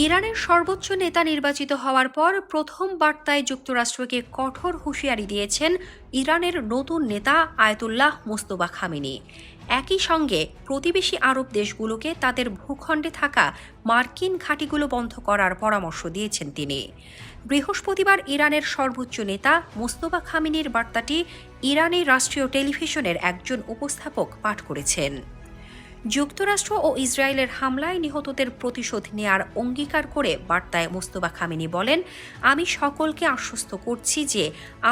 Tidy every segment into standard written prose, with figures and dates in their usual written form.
ইরানের সর্বোচ্চ নেতা নির্বাচিত হওয়ার পর প্রথম বার্তায় যুক্তরাষ্ট্রকে কঠোর হুঁশিয়ারি দিয়েছেন ইরানের নতুন নেতা আয়াতুল্লাহ মোস্তফা খামেনি। একই সঙ্গে প্রতিবেশী আরব দেশগুলোকে তাদের ভূখণ্ডে থাকা মার্কিন ঘাঁটিগুলো বন্ধ করার পরামর্শ দিয়েছেন তিনি। বৃহস্পতিবার ইরানের সর্বোচ্চ নেতা মোস্তফা খামেনির বার্তাটি ইরানি রাষ্ট্রীয় টেলিভিশনের একজন উপস্থাপক পাঠ করেছেন। যুক্তরাষ্ট্র ও ইসরায়েলের হামলায় নিহতদের প্রতিশোধ নেয়ার অঙ্গীকার করে বার্তায় মোস্তফা খামেনি বলেন, আমি সকলকে আশ্বস্ত করছি যে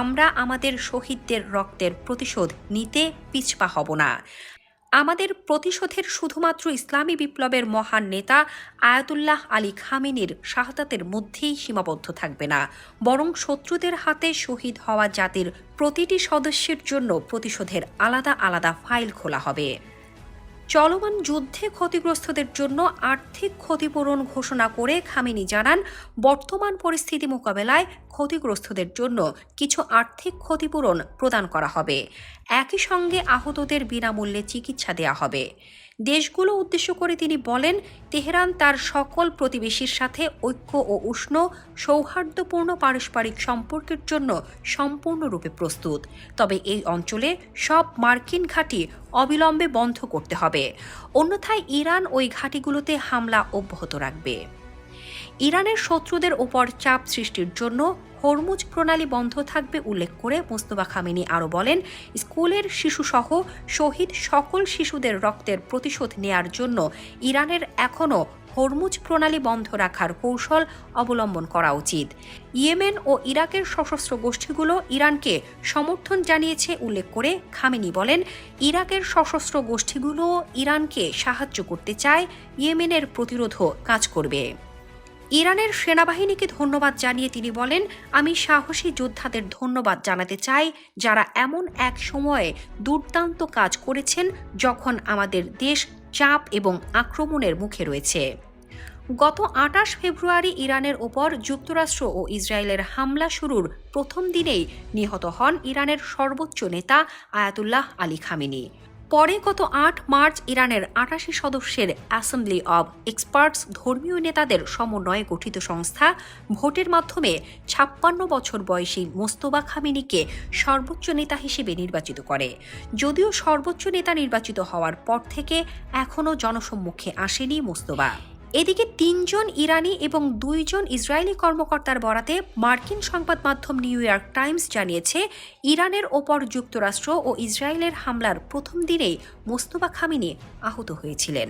আমরা আমাদের শহীদদের রক্তের প্রতিশোধ নিতে পিছপা হব না। আমাদের প্রতিশোধের শুধুমাত্র ইসলামী বিপ্লবের মহান নেতা আয়াতুল্লাহ আলী খামেনির শাহাদাতের মধ্যেই সীমাবদ্ধ থাকবে না, বরং শত্রুদের হাতে শহীদ হওয়া জাতির প্রতিটি সদস্যের জন্য প্রতিশোধের আলাদা আলাদা ফাইল খোলা হবে। চলমান যুদ্ধে ক্ষতিগ্রস্তদের জন্য আর্থিক ক্ষতিপূরণ ঘোষণা করে খামেনি জানান, বর্তমান পরিস্থিতি মোকাবেলায় ক্ষতিগ্রস্তদের জন্য কিছু আর্থিক ক্ষতিপূরণ প্রদান করা হবে। একই সঙ্গে আহতদের বিনামূল্যে চিকিৎসা দেওয়া হবে। দেশগুলো উদ্দেশ্য করে তিনি বলেন, তেহরান তার সকল প্রতিবেশীর সাথে ঐক্য ও উষ্ণ সৌহার্দ্যপূর্ণ পারস্পরিক সম্পর্কের জন্য সম্পূর্ণরূপে প্রস্তুত, তবে এই অঞ্চলে সব মার্কিন ঘাঁটি অবিলম্বে বন্ধ করতে হবে, অন্যথায় ইরান ওই ঘাঁটিগুলোতে হামলা অব্যাহত রাখবে। ইরানের শত্রুদের ওপর চাপ সৃষ্টির জন্য হরমুজ প্রণালী বন্ধ থাকবে উল্লেখ করে মোস্তফা খামেনি আরও বলেন, স্কুলের শিশুসহ শহীদ সকল শিশুদের রক্তের প্রতিশোধ নেয়ার জন্য ইরানের এখনও হরমুজ প্রণালী বন্ধ রাখার কৌশল অবলম্বন করা উচিত। ইয়েমেন ও ইরাকের সশস্ত্র গোষ্ঠীগুলো ইরানকে সমর্থন জানিয়েছে উল্লেখ করে খামেনি বলেন, ইরাকের সশস্ত্র গোষ্ঠীগুলো ইরানকে সাহায্য করতে চায়, ইয়েমেনের প্রতিরোধও কাজ করবে। ইরানের সেনাবাহিনীকে ধন্যবাদ জানিয়ে তিনি বলেন, আমি সাহসী যোদ্ধাদের ধন্যবাদ জানাতে চাই যারা এমন এক সময়ে দুর্দান্ত কাজ করেছেন যখন আমাদের দেশ চাপ এবং আক্রমণের মুখে রয়েছে। গত ২৮ ফেব্রুয়ারি ইরানের ওপর যুক্তরাষ্ট্র ও ইসরায়েলের হামলা শুরুর প্রথম দিনেই নিহত হন ইরানের সর্বোচ্চ নেতা আয়াতুল্লাহ আলী খামেনি। পরে গত ৮ মার্চ ইরানের ৮৮ সদস্যের অ্যাসেম্বলি অব এক্সপার্টস ধর্মীয় নেতাদের সমন্বয়ে গঠিত সংস্থা ভোটের মাধ্যমে ৫৬ বছর বয়সী মোস্তফা খামেনিকে সর্বোচ্চ নেতা হিসেবে নির্বাচিত করে। যদিও সর্বোচ্চ নেতা নির্বাচিত হওয়ার পর থেকে এখনও জনসম্মুখে আসেনি মোস্তফা। এদিকে ৩ জন ইরানি এবং ২ জন ইসরায়েলি কর্মকর্তার বরাতে মার্কিন সংবাদ মাধ্যম নিউ ইয়র্ক টাইমস জানিয়েছে, ইরানের ওপর যুক্তরাষ্ট্র ও ইসরায়েলের হামলার প্রথম দিনেই মোস্তফা খামেনি আহত হয়েছিলেন।